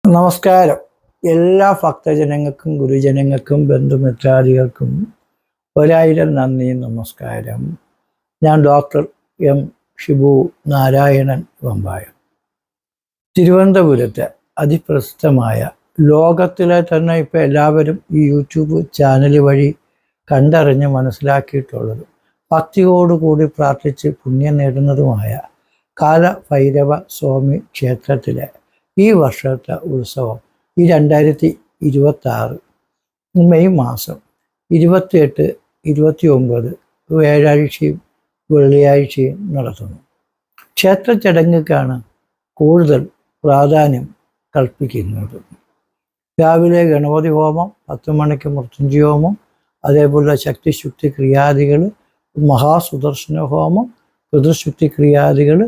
നമസ്കാരം. എല്ലാ ഭക്തജനങ്ങൾക്കും ഗുരുജനങ്ങൾക്കും ബന്ധുമിത്രാദികൾക്കും ഒരായിരം നന്ദി നമസ്കാരം. ഞാൻ ഡോക്ടർ എം ഷിബു നാരായണൻ വമ്പായം. തിരുവനന്തപുരത്തെ അതിപ്രസിദ്ധമായ ലോകത്തിലെ തന്നെ ഇപ്പോൾ എല്ലാവരും ഈ യൂട്യൂബ് ചാനൽ വഴി കണ്ടറിഞ്ഞ് മനസ്സിലാക്കിയിട്ടുള്ളത് ഭക്തിയോടുകൂടി പ്രാർത്ഥിച്ച് പുണ്യം നേടുന്നതുമായ കാലഭൈരവ സ്വാമി ക്ഷേത്രത്തിലെ ഈ വർഷത്തെ ഉത്സവം ഈ 2026 മെയ് മാസം 28, 29 വ്യാഴാഴ്ചയും വെള്ളിയാഴ്ചയും നടത്തുന്നു. ക്ഷേത്ര ചടങ്ങുകൾക്കാണ് കൂടുതൽ പ്രാധാന്യം കൽപ്പിക്കുന്നത്. രാവിലെ ഗണപതി ഹോമം, 10 മണിക്ക് മൃത്യുഞ്ജയ ഹോമം, അതേപോലെ ശക്തിശുദ്ധി ക്രിയാദികൾ, മഹാസുദർശന ഹോമം, പിതൃശുദ്ധി ക്രിയാദികൾ,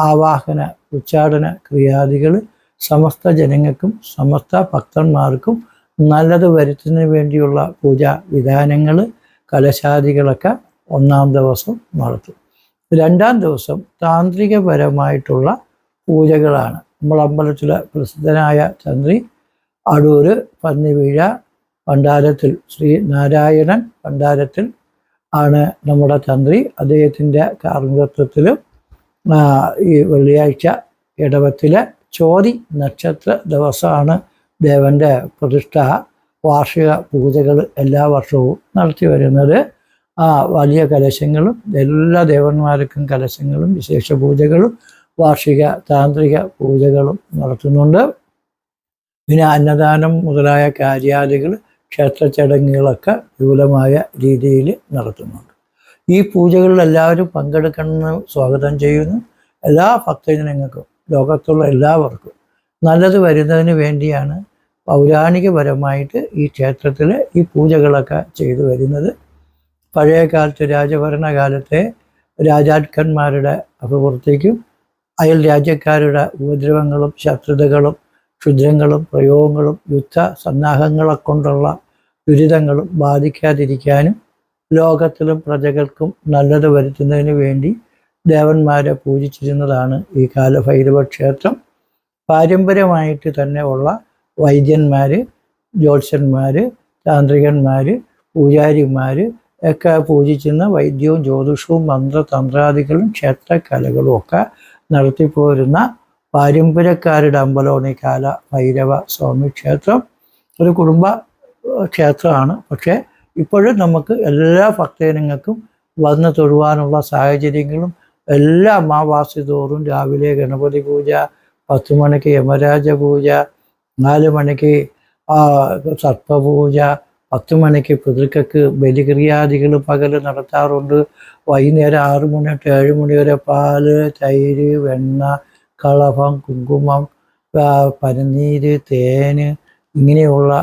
ആവാഹന ഉച്ചാടന ക്രിയാദികൾ സമസ്ത ജനങ്ങൾക്കും സമസ്ത ഭക്തന്മാർക്കും നല്ലത് വരുത്തുന്നതിന് വേണ്ടിയുള്ള പൂജാ വിധാനങ്ങൾ കലശാദികളൊക്കെ 1-ാം ദിവസം നടത്തും. 2-ാം ദിവസം താന്ത്രികപരമായിട്ടുള്ള പൂജകളാണ്. നമ്മൾ അമ്പലത്തിലെ പ്രസിദ്ധനായ തന്ത്രി അടൂര് പന്നിവീഴ ഭണ്ഡാരത്തിൽ ശ്രീ നാരായണൻ ഭണ്ഡാരത്തിൽ ആണ് നമ്മുടെ തന്ത്രി. അദ്ദേഹത്തിൻ്റെ കാർമ്മികത്വത്തിലും ഈ വെള്ളിയാഴ്ച ഇടവത്തിലെ ചോതി നക്ഷത്ര ദിവസമാണ് ദേവൻ്റെ പ്രതിഷ്ഠ വാർഷിക പൂജകൾ എല്ലാ വർഷവും നടത്തി വരുന്നത്. വലിയ കലശങ്ങളും എല്ലാ ദേവന്മാർക്കും കലശങ്ങളും വിശേഷ പൂജകളും വാർഷിക താന്ത്രിക പൂജകളും നടത്തുന്നുണ്ട്. പിന്നെ അന്നദാനം മുതലായ കാര്യാദികൾ ക്ഷേത്ര ചടങ്ങുകളൊക്കെ വിപുലമായ രീതിയിൽ നടത്തുന്നുണ്ട്. ഈ പൂജകളിൽ എല്ലാവരും പങ്കെടുക്കണമെന്ന് സ്വാഗതം ചെയ്യുന്നു. എല്ലാ ഭക്തജനങ്ങൾക്കും ലോകത്തുള്ള എല്ലാവർക്കും നല്ലത് വരുന്നതിന് വേണ്ടിയാണ് പൗരാണികപരമായിട്ട് ഈ ക്ഷേത്രത്തിൽ ഈ പൂജകളൊക്കെ ചെയ്തു വരുന്നത്. പഴയ കാലത്ത് രാജഭരണകാലത്തെ രാജാക്കന്മാരുടെ അഭിവൃദ്ധിക്കും അയൽ രാജ്യക്കാരുടെ ഉപദ്രവങ്ങളും ശത്രുതകളും ക്ഷുദ്രങ്ങളും പ്രയോഗങ്ങളും യുദ്ധ സന്നാഹങ്ങളെ കൊണ്ടുള്ള ദുരിതങ്ങളും ബാധിക്കാതിരിക്കാനും ലോകത്തിലും പ്രജകൾക്കും നല്ലത് വരുത്തുന്നതിന് വേണ്ടി ദേവന്മാരെ പൂജിച്ചിരുന്നതാണ് ഈ കാലഭൈരവ ക്ഷേത്രം. പാരമ്പര്യമായിട്ട് തന്നെ ഉള്ള വൈദ്യന്മാർ, ജ്യോത്സ്യന്മാർ, താന്ത്രികന്മാർ, പൂജാരിമാർ ഒക്കെ പൂജിച്ചിരുന്ന വൈദ്യവും ജ്യോതിഷവും മന്ത്രതന്ത്രാദികളും ക്ഷേത്രകലകളും ഒക്കെ നടത്തിപ്പോരുന്ന പാരമ്പര്യക്കാരുടെ അമ്പലമാണ് ഈ കാലഭൈരവ സ്വാമി ക്ഷേത്രം. ഒരു കുടുംബ ക്ഷേത്രമാണ്. പക്ഷേ ഇപ്പോഴും നമുക്ക് എല്ലാ ഭക്തജനങ്ങൾക്കും വന്ന് തൊഴുവാനുള്ള സാഹചര്യങ്ങളും എല്ലാ അമാവാസി തോറും രാവിലെ ഗണപതി പൂജ, 10 മണിക്ക് യമരാജ പൂജ, 4 മണിക്ക് സർപ്പപൂജ, 10 മണിക്ക് പിതൃക്കൾക്ക് ബലിക്രിയാദികൾ പകൽ നടത്താറുണ്ട്. വൈകുന്നേരം 6 മണി തൊട്ട് 7 മണി വരെ പാല്, തൈര്, വെണ്ണ, കളഭം, കുങ്കുമം, പനിനീര്, തേന് ഇങ്ങനെയുള്ള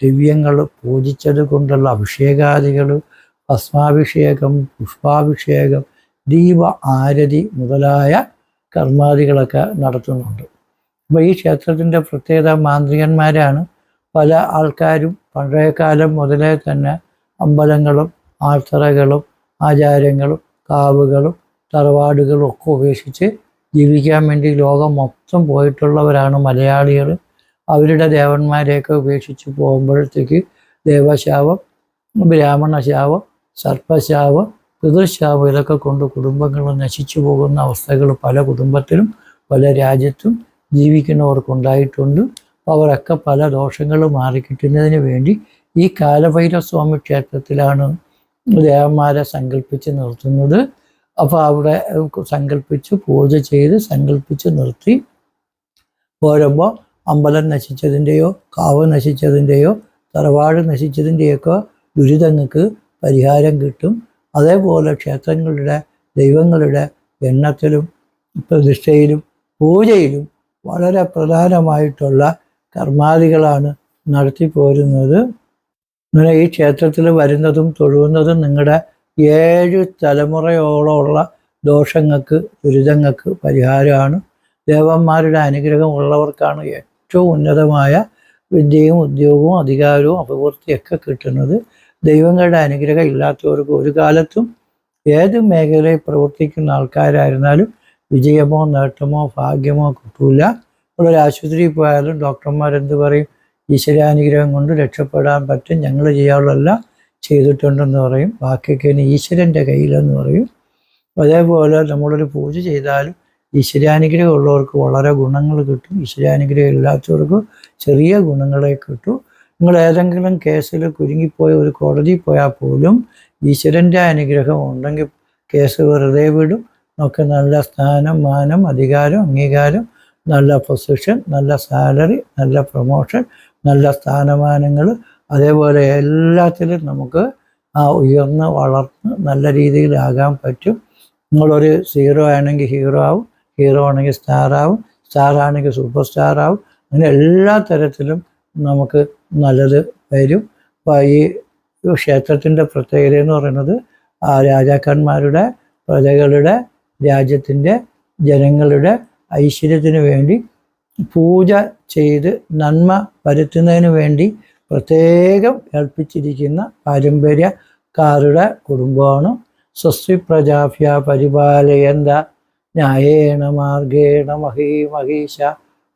ദ്രവ്യങ്ങൾ പൂജിച്ചത് കൊണ്ടുള്ള അഭിഷേകാദികൾ, ഭസ്മാഭിഷേകം, പുഷ്പാഭിഷേകം, ദീപ ആരതി മുതലായ കർമാദികളൊക്കെ നടത്തുന്നുണ്ട്. അപ്പോൾ ഈ ക്ഷേത്രത്തിൻ്റെ പ്രത്യേകത മാന്ത്രികന്മാരാണ്. പല ആൾക്കാരും പഴയകാലം മുതലേ തന്നെ അമ്പലങ്ങളും ആർത്തറകളും ആചാരങ്ങളും കാവുകളും തറവാടുകളും ഒക്കെ ഉപേക്ഷിച്ച് ജീവിക്കാൻ വേണ്ടി ലോകം മൊത്തം പോയിട്ടുള്ളവരാണ് മലയാളികൾ. അവരുടെ ദേവന്മാരെയൊക്കെ ഉപേക്ഷിച്ച് പോകുമ്പോഴത്തേക്ക് ദേവശാപം, ബ്രാഹ്മണശാപം, സർപ്പശാപം, പിതൃശാപം ഇതൊക്കെ കൊണ്ട് കുടുംബങ്ങൾ നശിച്ചു പോകുന്ന അവസ്ഥകൾ പല കുടുംബത്തിലും പല രാജ്യത്തും ജീവിക്കുന്നവർക്കുണ്ടായിട്ടുണ്ട്. അവരൊക്കെ പല ദോഷങ്ങൾ മാറിക്കിട്ടുന്നതിന് വേണ്ടി ഈ കാലഭൈരവ സ്വാമി ക്ഷേത്രത്തിലാണ് ദേവന്മാരെ സങ്കല്പിച്ച് നിർത്തുന്നത്. അപ്പോൾ അവിടെ സങ്കല്പിച്ച് പൂജ ചെയ്ത് സങ്കല്പിച്ച് നിർത്തി പോരുമ്പോൾ അമ്പലം നശിച്ചതിൻ്റെയോ കാവ് നശിച്ചതിൻ്റെയോ തറവാട് നശിച്ചതിൻ്റെയൊക്കെ ദുരിതങ്ങൾക്ക് പരിഹാരം കിട്ടും. അതേപോലെ ക്ഷേത്രങ്ങളുടെ ദൈവങ്ങളുടെ എണ്ണത്തിലും പ്രതിഷ്ഠയിലും പൂജയിലും വളരെ പ്രധാനമായിട്ടുള്ള കർമാദികളാണ് നടത്തിപ്പോരുന്നത്. അങ്ങനെ ഈ ക്ഷേത്രത്തിൽ വരുന്നതും തൊഴുന്നതും നിങ്ങളുടെ 7 തലമുറയോളമുള്ള ദോഷങ്ങൾക്ക് ദുരിതങ്ങൾക്ക് പരിഹാരമാണ്. ദേവന്മാരുടെ അനുഗ്രഹം ഉള്ളവർക്കാണ് ഏറ്റവും ഉന്നതമായ വിദ്യയും ഉദ്യോഗവും അധികാരവും അഭിവൃദ്ധിയൊക്കെ കിട്ടുന്നത്. ദൈവങ്ങളുടെ അനുഗ്രഹം ഇല്ലാത്തവർക്ക് ഒരു കാലത്തും ഏത് മേഖലയിൽ പ്രവർത്തിക്കുന്ന ആൾക്കാരായിരുന്നാലും വിജയമോ നേട്ടമോ ഭാഗ്യമോ കിട്ടൂല. ഒരു ആശുപത്രിയിൽ പോയാലും ഡോക്ടർമാരെന്ത് പറയും? ഈശ്വരാനുഗ്രഹം കൊണ്ട് രക്ഷപ്പെടാൻ പറ്റും, ഞങ്ങൾ ചെയ്യാനുള്ളതെല്ലാം ചെയ്തിട്ടുണ്ടെന്ന് പറയും. ബാക്കിയൊക്കെ ഇനി ഈശ്വരൻ്റെ കയ്യിലെന്ന് പറയും. അതേപോലെ നമ്മളൊരു പൂജ ചെയ്താലും ഈശ്വരാനുഗ്രഹം ഉള്ളവർക്ക് വളരെ ഗുണങ്ങൾ കിട്ടും, ഈശ്വരാനുഗ്രഹം ഇല്ലാത്തവർക്ക് ചെറിയ ഗുണങ്ങളെ കിട്ടും. നിങ്ങൾ ഏതെങ്കിലും കേസിൽ കുരുങ്ങിപ്പോയ ഒരു കോടതിയിൽ പോയാൽ പോലും ഈശ്വരൻ്റെ അനുഗ്രഹം ഉണ്ടെങ്കിൽ കേസ് വെറുതെ വിടും. നമുക്ക് നല്ല സ്ഥാനം, മാനം, അധികാരം, അംഗീകാരം, നല്ല പൊസിഷൻ, നല്ല സാലറി, നല്ല പ്രൊമോഷൻ, നല്ല സ്ഥാനമാനങ്ങൾ, അതേപോലെ എല്ലാത്തിലും നമുക്ക് ഉയർന്ന് വളർന്ന് നല്ല രീതിയിലാകാൻ പറ്റും. നിങ്ങളൊരു സീറോ ആണെങ്കിൽ ഹീറോ ആവും, ഹീറോ ആണെങ്കിൽ സ്റ്റാർ ആവും, സ്റ്റാർ ആണെങ്കിൽ സൂപ്പർ സ്റ്റാർ ആവും. അങ്ങനെ എല്ലാ തരത്തിലും നമുക്ക് നല്ലത് വരും. അപ്പോൾ ഈ ക്ഷേത്രത്തിൻ്റെ പ്രത്യേകത എന്ന് പറയുന്നത് രാജാക്കന്മാരുടെ, പ്രജകളുടെ, രാജ്യത്തിൻ്റെ ജനങ്ങളുടെ ഐശ്വര്യത്തിന് വേണ്ടി പൂജ ചെയ്ത് നന്മ വരുത്തുന്നതിന് വേണ്ടി പ്രത്യേകം ഏൽപ്പിച്ചിരിക്കുന്ന പാരമ്പര്യക്കാരുടെ കുടുംബമാണ്. സ്വസ്തി പ്രജാഭ്യ പരിപാലയന്ത ന്യായേണ മാർഗേണ മഹീമഹീശ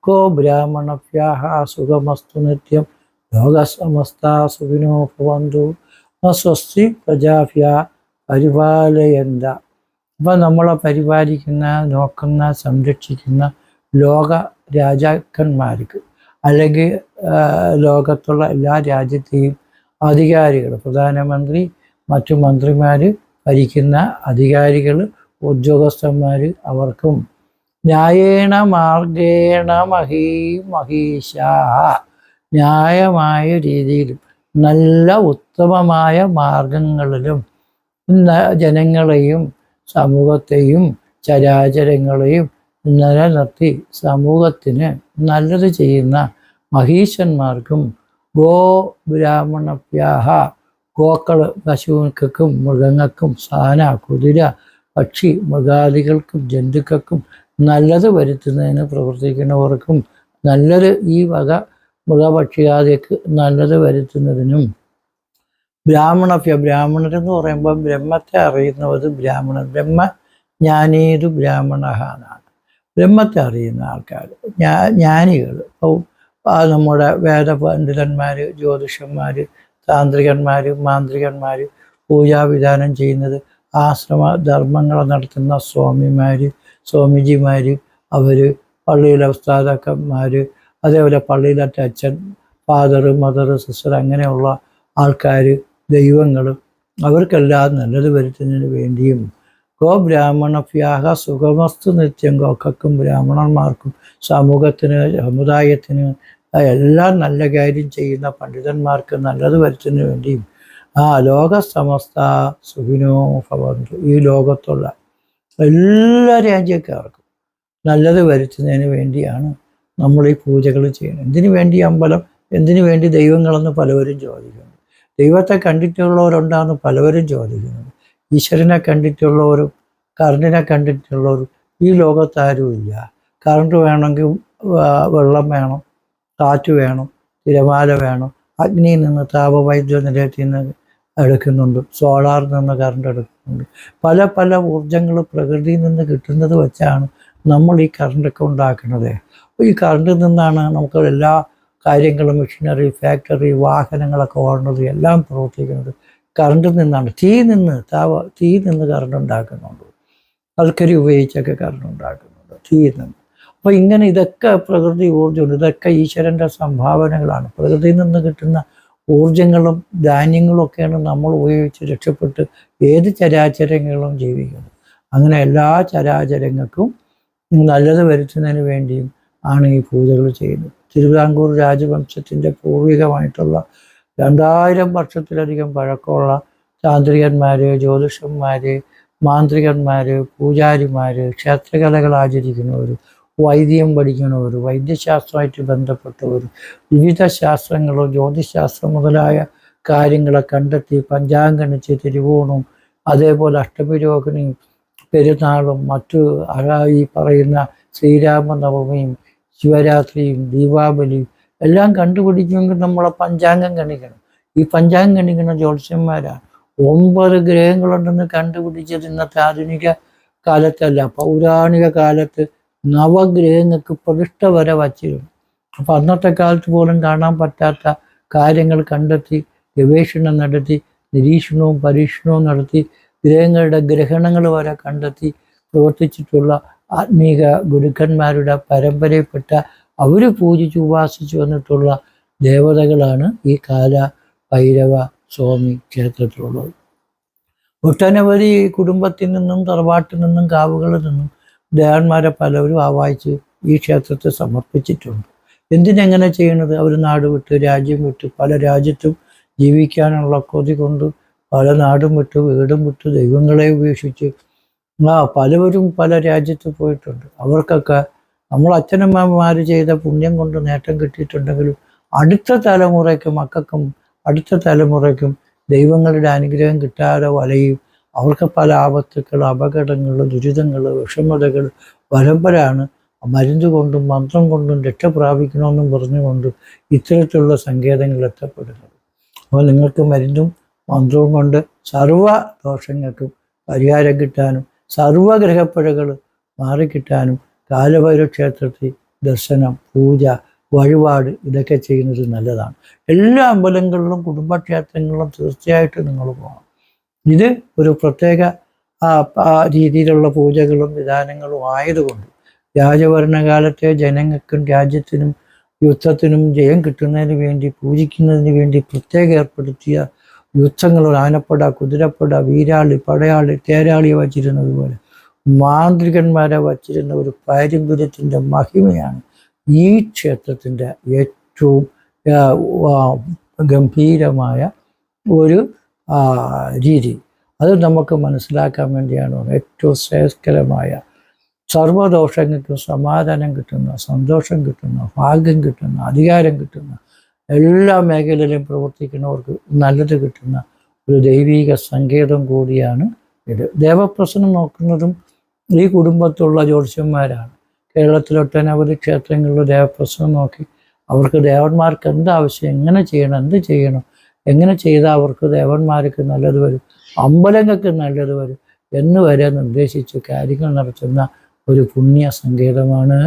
കോ ബ്രാഹ്മണഭ്യാഃ സുഖമസ്തു നിത്യം ലോകസമസ്താ സുഖിനോ ഭവന്തു. സ്വസ്തി പ്രജാഭ്യ പരിപാലയന്ത. അപ്പം നമ്മളെ പരിപാലിക്കുന്ന, നോക്കുന്ന, സംരക്ഷിക്കുന്ന ലോക രാജാക്കന്മാർക്ക്, അല്ലെങ്കിൽ ലോകത്തുള്ള എല്ലാ രാജ്യത്തെയും അധികാരികൾ, പ്രധാനമന്ത്രി, മറ്റു മന്ത്രിമാർ, ഭരിക്കുന്ന അധികാരികൾ, ഉദ്യോഗസ്ഥന്മാർ, അവർക്കും ന്യായേണ മാർഗേണ മഹീശാ, ന്യായമായ രീതിയിലും നല്ല ഉത്തമമായ മാർഗങ്ങളിലും ജനങ്ങളെയും സമൂഹത്തെയും ചരാചരങ്ങളെയും നിലനിർത്തി സമൂഹത്തിന് നല്ലത് ചെയ്യുന്ന മഹീശന്മാർക്കും ഗോ ബ്രാഹ്മണഭ്യാഃ, ഗോക്കൾ, പശുക്കൾക്കും മൃഗങ്ങൾക്കും സാന, കുതിര, പക്ഷി, മൃഗാദികൾക്കും ജന്തുക്കൾക്കും നല്ലത് വരുത്തുന്നതിന് പ്രവർത്തിക്കുന്നവർക്കും നല്ലത്, ഈ വക മൃഗപക്ഷിയാദിക്ക് നല്ലത് വരുത്തുന്നതിനും ബ്രാഹ്മണരെന്ന് പറയുമ്പോൾ ബ്രഹ്മത്തെ അറിയുന്നത് ബ്രാഹ്മണൻ. ബ്രഹ്മജ്ഞാനീതു ബ്രാഹ്മണഃ എന്നാണ്. ബ്രഹ്മത്തെ അറിയുന്ന ആൾക്കാർ, ജ്ഞാനികൾ. ഇപ്പോൾ നമ്മുടെ വേദപണ്ഡിതന്മാർ, ജ്യോതിഷന്മാർ, താന്ത്രികന്മാർ, മാന്ത്രികന്മാർ, പൂജാവിധാനം ചെയ്യുന്നത്, ആശ്രമധർമ്മങ്ങൾ നടത്തുന്ന സ്വാമിമാർ, സ്വാമിജിമാർ, അവർ പള്ളിയിലെ ഉസ്താദക്കന്മാർ, അതേപോലെ പള്ളിയിലത്തെ അച്ഛൻ, ഫാദർ, മദർ, സിസ്റ്റർ, അങ്ങനെയുള്ള ആൾക്കാർ, ദൈവങ്ങൾ, അവർക്കെല്ലാം നല്ലത് വരുത്തുന്നതിന് വേണ്ടിയും ഗോ ബ്രാഹ്മണഭ്യാഃ സുഖമസ്തു നിത്യം, ഗോക്കൾക്കും ബ്രാഹ്മണന്മാർക്കും സമൂഹത്തിന്, സമുദായത്തിന് എല്ലാം നല്ല കാര്യം ചെയ്യുന്ന പണ്ഡിതന്മാർക്ക് നല്ലത് വരുത്തുന്നതിന് വേണ്ടിയും ലോകസമസ്ത സുഖിനോ ഭവന്തു, ഈ ലോകത്തുള്ള എല്ലാ രാജ്യക്കാർക്കും നല്ലത് വരുത്തുന്നതിന് വേണ്ടിയാണ് നമ്മൾ ഈ പൂജകൾ ചെയ്യുന്നത്. എന്തിനു വേണ്ടി അമ്പലം, എന്തിനു വേണ്ടി ദൈവങ്ങളെന്ന് പലവരും ചോദിക്കുന്നു. ദൈവത്തെ കണ്ടിട്ടുള്ളവരുണ്ടാന്ന് പലവരും ചോദിക്കുന്നത്. ഈശ്വരനെ കണ്ടിട്ടുള്ളവരും കറണ്ടിനെ കണ്ടിട്ടുള്ളവരും ഈ ലോകത്താരുമില്ല. കറണ്ട് വേണമെങ്കിൽ വെള്ളം വേണം, കാറ്റ് വേണം, തിരമാല വേണം, അഗ്നിയിൽ നിന്ന് താപവൈദ്യുത നിലയത്തിൽ നിന്ന് എടുക്കുന്നുണ്ട്, സോളാറിൽ നിന്ന് കറണ്ട് എടുക്കുന്നുണ്ട്. പല പല ഊർജങ്ങൾ പ്രകൃതിയിൽ നിന്ന് കിട്ടുന്നത് വെച്ചാണ് നമ്മൾ ഈ കറണ്ടൊക്കെ ഉണ്ടാക്കുന്നത്. അപ്പോൾ ഈ കറണ്ടിൽ നിന്നാണ് നമുക്ക് എല്ലാ കാര്യങ്ങളും, മെഷീനറി, ഫാക്ടറി, വാഹനങ്ങളൊക്കെ ഓടുന്നത്, എല്ലാം പ്രവർത്തിക്കുന്നത് കറണ്ടിൽ നിന്നാണ്. തീ നിന്ന് കറണ്ട് ഉണ്ടാക്കുന്നുണ്ട്, കൽക്കരി ഉപയോഗിച്ചൊക്കെ കറണ്ട് ഉണ്ടാക്കുന്നുണ്ട് തീയിൽ നിന്ന്. അപ്പോൾ ഇങ്ങനെ ഇതൊക്കെ പ്രകൃതി ഊർജ്ജമുണ്ട്, ഇതൊക്കെ ഈശ്വരൻ്റെ സംഭാവനകളാണ്. പ്രകൃതിയിൽ നിന്ന് കിട്ടുന്ന ഊർജങ്ങളും ധാന്യങ്ങളും ഒക്കെയാണ് നമ്മൾ ഉപയോഗിച്ച് രക്ഷപ്പെട്ട് ഏത് ചരാചരങ്ങളും ജീവിക്കുന്നത്. അങ്ങനെ എല്ലാ ചരാചരങ്ങൾക്കും നല്ലത് വരുത്തുന്നതിന് വേണ്ടിയും ആണ് ഈ പൂജകൾ ചെയ്യുന്നത്. തിരുവിതാംകൂർ രാജവംശത്തിൻ്റെ പൂർവികമായിട്ടുള്ള 2000 വർഷത്തിലധികം പഴക്കമുള്ള താന്ത്രികന്മാർ, ജ്യോതിഷന്മാർ, മാന്ത്രികന്മാർ, പൂജാരിമാർ, ക്ഷേത്രകലകൾ ആചരിക്കുന്നവർ, വൈദ്യം പഠിക്കുന്നവർ, വൈദ്യശാസ്ത്രമായിട്ട് ബന്ധപ്പെട്ടവർ, വിവിധ ശാസ്ത്രങ്ങളും ജ്യോതിശാസ്ത്രം മുതലായ കാര്യങ്ങളെ കണ്ടെത്തി പഞ്ചാംഗണിച്ച് തിരുവോണവും, അതേപോലെ അഷ്ടമിരോഹിണിയും, പെരുന്നാളും, മറ്റു ഈ പറയുന്ന ശ്രീരാമനവമിയും, ശിവരാത്രിയും, ദീപാവലിയും എല്ലാം കണ്ടുപിടിക്കുമെങ്കിൽ നമ്മളെ പഞ്ചാംഗം ഗണിക്കണം. ഈ പഞ്ചാംഗം ഗണിക്കുന്ന ജ്യോത്സ്യന്മാരാണ്. 9 ഗ്രഹങ്ങളുണ്ടെന്ന് കണ്ടുപിടിച്ചത് ഇന്നത്തെ ആധുനിക കാലത്തല്ല, പൗരാണിക കാലത്ത് നവഗ്രഹങ്ങൾക്ക് പ്രതിഷ്ഠ വരെ വച്ചിരുന്നു. അപ്പം അന്നത്തെ കാലത്ത് പോലും കാണാൻ പറ്റാത്ത കാര്യങ്ങൾ കണ്ടെത്തി, ഗവേഷണം നടത്തി, നിരീക്ഷണവും പരീക്ഷണവും നടത്തി, ഗ്രഹങ്ങളുടെ ഗ്രഹണങ്ങൾ വരെ കണ്ടെത്തി പ്രവർത്തിച്ചിട്ടുള്ള ആത്മീക ഗുരുക്കന്മാരുടെ പരമ്പരയിൽപ്പെട്ട അവർ പൂജിച്ച് ഉപാസിച്ചു വന്നിട്ടുള്ള ദേവതകളാണ് ഈ കാല ഭൈരവ സ്വാമി ക്ഷേത്രത്തിലുള്ളത്. ഒട്ടനവധി കുടുംബത്തിൽ നിന്നും തറവാട്ടിൽ നിന്നും കാവുകളിൽ നിന്നും ദേവന്മാരെ പലവരും ആവാഹിച്ച് ഈ ക്ഷേത്രത്തെ സമർപ്പിച്ചിട്ടുണ്ട്. എന്തിനെങ്ങനെ ചെയ്യണത്? അവർ നാട് വിട്ട് രാജ്യം വിട്ട് പല രാജ്യത്തും ജീവിക്കാനുള്ള കൊതി കൊണ്ട് പല നാടും വിട്ട് വീടും വിട്ട് ദൈവങ്ങളെ ഉപേക്ഷിച്ച് പലവരും പല രാജ്യത്ത് പോയിട്ടുണ്ട്. അവർക്കൊക്കെ നമ്മൾ അച്ഛനമ്മമാർ ചെയ്ത പുണ്യം കൊണ്ട് നേട്ടം കിട്ടിയിട്ടുണ്ടെങ്കിലും അടുത്ത തലമുറയ്ക്കും മക്കൾക്കും അടുത്ത തലമുറയ്ക്കും ദൈവങ്ങളുടെ അനുഗ്രഹം കിട്ടാതെ വലയും. അവർക്ക് പല ആപത്തുകൾ, അപകടങ്ങൾ, ദുരിതങ്ങൾ, വിഷമതകൾ പരമ്പരാണ്. മരുന്ന് കൊണ്ടും മന്ത്രം കൊണ്ടും രക്ഷ പ്രാപിക്കണമെന്നും പറഞ്ഞുകൊണ്ട് ഇത്തരത്തിലുള്ള സങ്കേതങ്ങൾ എത്തപ്പെടുന്നത്. അപ്പോൾ നിങ്ങൾക്ക് മരുന്നും മന്ത്രവും കൊണ്ട് സർവ്വ ദോഷങ്ങൾക്കും പരിഹാരം കിട്ടാനും സർവഗ്രഹപ്പിഴകൾ മാറിക്കിട്ടാനും കാലഭൈരവ ക്ഷേത്രത്തിൽ ദർശനം, പൂജ, വഴിപാട് ഇതൊക്കെ ചെയ്യുന്നത് നല്ലതാണ്. എല്ലാ അമ്പലങ്ങളിലും കുടുംബക്ഷേത്രങ്ങളിലും തീർച്ചയായിട്ടും നിങ്ങൾ പോകണം. ഇത് ഒരു പ്രത്യേക രീതിയിലുള്ള പൂജകളും വിധാനങ്ങളും ആയതുകൊണ്ട് രാജഭരണകാലത്തെ ജനങ്ങൾക്കും രാജ്യത്തിനും യുദ്ധത്തിനും ജയം കിട്ടുന്നതിന് വേണ്ടി പൂജിക്കുന്നതിന് വേണ്ടി പ്രത്യേകം ഏർപ്പെടുത്തിയ യുദ്ധങ്ങൾ, ആനപ്പട, കുതിരപ്പട, വീരാളി, പടയാളി, തേരാളിയെ വച്ചിരുന്നത് പോലെ മാന്ത്രികന്മാരെ വച്ചിരുന്ന ഒരു പാരമ്പര്യത്തിൻ്റെ മഹിമയാണ് ഈ ക്ഷേത്രത്തിൻ്റെ ഏറ്റവും ഗംഭീരമായ ഒരു രീതി. അത് നമുക്ക് മനസ്സിലാക്കാൻ വേണ്ടിയാണ് ഏറ്റവും ശ്രേഷ്ഠകരമായ സർവ്വദോഷങ്ങൾക്കും സമാധാനം കിട്ടുന്ന, സന്തോഷം കിട്ടുന്ന, ഭാഗ്യം കിട്ടുന്ന, അധികാരം കിട്ടുന്ന, എല്ലാ മേഖലയിലും പ്രവർത്തിക്കുന്നവർക്ക് നല്ലത് കിട്ടുന്ന ഒരു ദൈവീക സങ്കേതം കൂടിയാണ് ഇത്. ദേവപ്രശ്നം നോക്കുന്നതും ഈ കുടുംബത്തുള്ള ജ്യോത്സ്യന്മാരാണ്. കേരളത്തിലൊട്ടനവധി ക്ഷേത്രങ്ങളിൽ ദേവപ്രശ്നം നോക്കി അവർക്ക് ദേവന്മാർക്ക് എന്താവശ്യം, എങ്ങനെ ചെയ്യണം, എന്ത് ചെയ്യണം, എങ്ങനെ ചെയ്താൽ അവർക്ക് ദേവന്മാർക്ക് നല്ലത് വരും, അമ്പലങ്ങൾക്ക് നല്ലത് വരും എന്ന് വരെ നിർദ്ദേശിച്ച് കാര്യങ്ങൾ നടത്തുന്ന ഒരു പുണ്യ സങ്കേതമാണ്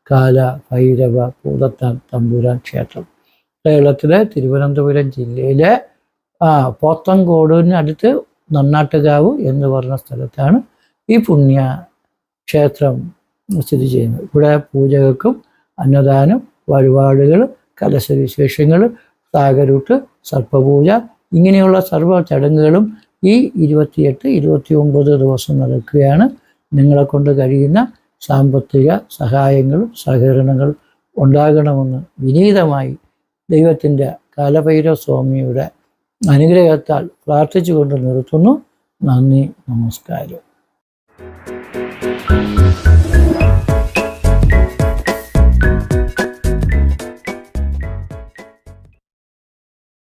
കാല ഭൈരവ ഭൂതത്താൻ തമ്പുരാൻ ക്ഷേത്രം. കേരളത്തിലെ തിരുവനന്തപുരം ജില്ലയിലെ പോത്തൻകോടിനടുത്ത് നന്നാട്ടുകാവ് എന്ന് പറഞ്ഞ സ്ഥലത്താണ് ഈ പുണ്യ ക്ഷേത്രം സ്ഥിതി ചെയ്യുന്നത്. ഇവിടെ പൂജകൾക്കും അന്നദാനം, വഴിപാടുകൾ, കലശവിശേഷങ്ങൾ, സാഗരൂട്ട്, സർപ്പപൂജ ഇങ്ങനെയുള്ള സർവ്വ ചടങ്ങുകളും ഈ 28, 29 ദിവസം നടക്കുകയാണ്. നിങ്ങളെ കൊണ്ട് കഴിയുന്ന സാമ്പത്തിക സഹായങ്ങളും സഹകരണങ്ങളും ഉണ്ടാകണമെന്ന് വിനീതമായി ദൈവത്തിൻ്റെ കാലഭൈരവ സ്വാമിയുടെ അനുഗ്രഹത്താൽ പ്രാർത്ഥിച്ചുകൊണ്ട് നിർത്തുന്നു. നന്ദി, നമസ്കാരം.